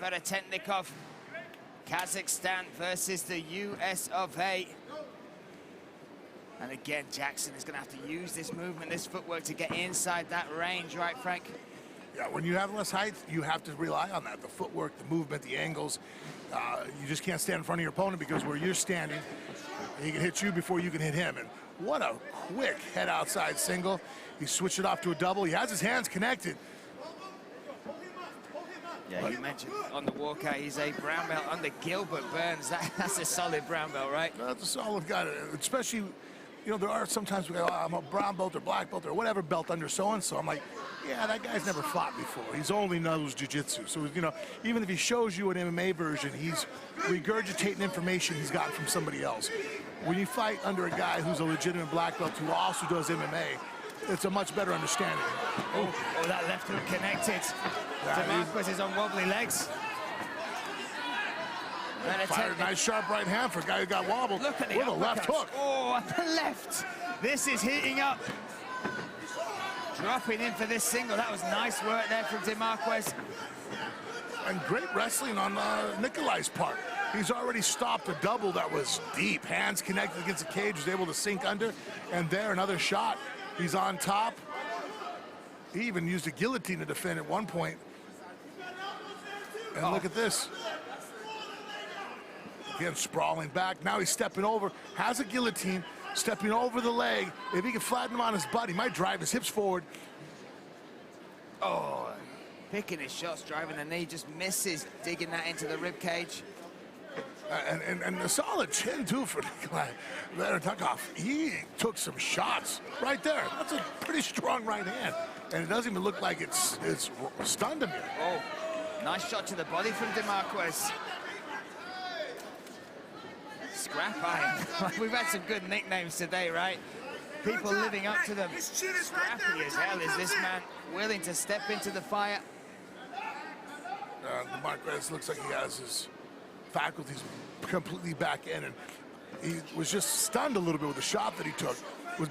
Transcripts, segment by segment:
Veretennikov, Kazakhstan versus the US of A. And again, Jackson is going to have to use this movement, this footwork to get inside that range, right, Frank? Yeah, when you have less height, you have to rely on that. The footwork, the movement, the angles. You just can't stand in front of your opponent because where you're standing, he can hit you before you can hit him. And what a quick head outside single. He switched it off to a double. He has his hands connected. Yeah, you mentioned on the walkout, he's a brown belt under Gilbert Burns. That's a solid brown belt, right? That's a solid guy, especially, you know, there are sometimes we go, oh, I'm a brown belt or black belt or whatever belt under so-and-so. I'm like, yeah, that guy's never fought before. He's only knows jiu-jitsu. So, you know, even if he shows you an MMA version, he's regurgitating information he's gotten from somebody else. When you fight under a guy who's a legitimate black belt who also does MMA, it's a much better understanding. Oh, that left hook connected. Demarques is on wobbly legs. Fired a nice sharp right hand for a guy who got wobbled. Look at the left hook. Oh, at the left. This is heating up. Dropping in for this single. That was nice work there from Demarques. And great wrestling on Nikolay's part. He's already stopped a double that was deep. Hands connected against the cage, was able to sink under. And there, another shot. He's on top. He even used a guillotine to defend at one point. And look at this. Again, sprawling back. Now he's stepping over, has a guillotine, stepping over the leg. If he can flatten him on his butt, he might drive his hips forward. Oh, picking his shots, driving the knee, just misses, digging that into the rib cage. And a solid chin, too, for Nikolay. Veretennikov, he took some shots right there. That's a pretty strong right hand. And it doesn't even look like it's stunned him yet. Oh, nice shot to the body from Demarques. Scrap Iron. We've had some good nicknames today, right? People living up to them. Scrappy as hell is this man, willing to step into the fire. Demarques looks like he has his faculties completely back in, and he was just stunned a little bit with the shot that he took,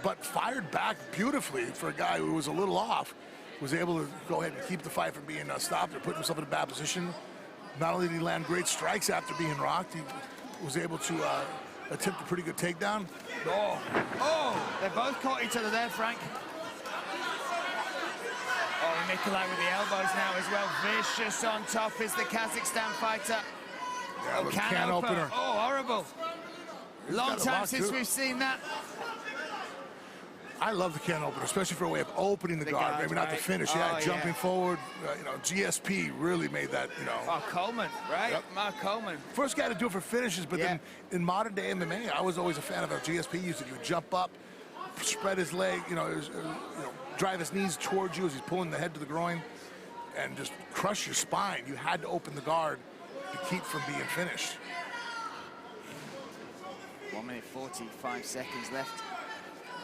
but fired back beautifully for a guy who was a little off, was able to go ahead and keep the fight from being stopped or put himself in a bad position. Not only did he land great strikes after being rocked, he was able to attempt a pretty good takedown. Oh, they both caught each other there, Frank. Oh, Nikolay with the elbows now as well. Vicious on top is the Kazakhstan fighter. Yeah, oh, can opener. Oh, horrible. Long time since we've seen that. I love the can opener, especially for a way of opening the guard, maybe not the finish. Jumping forward. You know, GSP really made that, you know. Mark Coleman, right? Yep. Mark Coleman. First guy to do it for finishes, but then in modern day MMA, I was always a fan of how GSP used to do. Jump up, spread his leg, drive his knees towards you as he's pulling the head to the groin, and just crush your spine. You had to open the guard to keep from being finished. 1 minute 45 seconds left.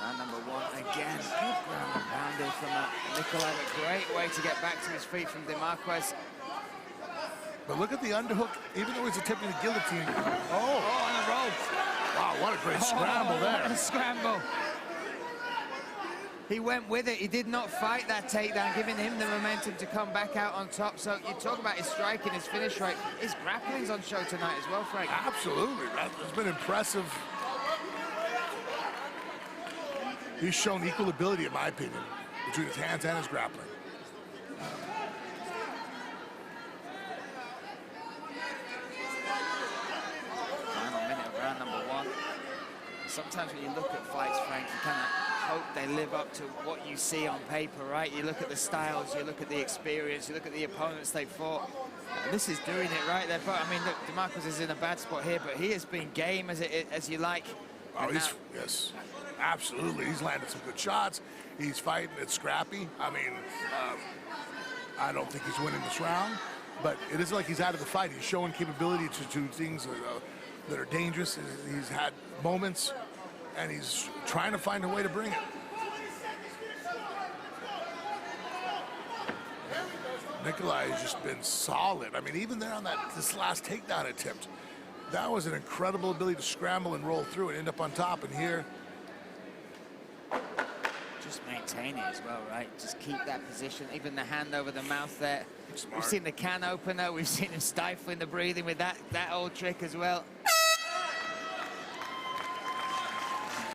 Round number one again. Good ground and pounding from Nikolay. A great way to get back to his feet from Demarques. But look at the underhook, even though he's attempting a guillotine. Oh, on the rope. Wow, what a great scramble there. What a scramble. He went with it. He did not fight that takedown, giving him the momentum to come back out on top. So you talk about his striking, his finish rate. His grappling's on show tonight as well, Frank. Absolutely. It's been impressive. He's shown equal ability, in my opinion, between his hands and his grappling. Final minute of round number one. Sometimes when you look at fights, Frank, you kind of hope they live up to what you see on paper, right? You look at the styles, you look at the experience, you look at the opponents they fought. And this is doing it right there. But I mean, look, Demarques is in a bad spot here, but he has been game as you like. Oh, yes, absolutely. He's landed some good shots. He's fighting. It's scrappy. I mean, I don't think he's winning this round, but it isn't like he's out of the fight. He's showing capability to do things that are dangerous. He's had moments, and he's trying to find a way to bring it. Nikolay has just been solid. I mean, even there on this last takedown attempt, that was an incredible ability to scramble and roll through and end up on top. And here, just maintain it as well, right? Just keep that position. Even the hand over the mouth there. Smart. We've seen the can opener. We've seen him stifling the breathing with that old trick as well.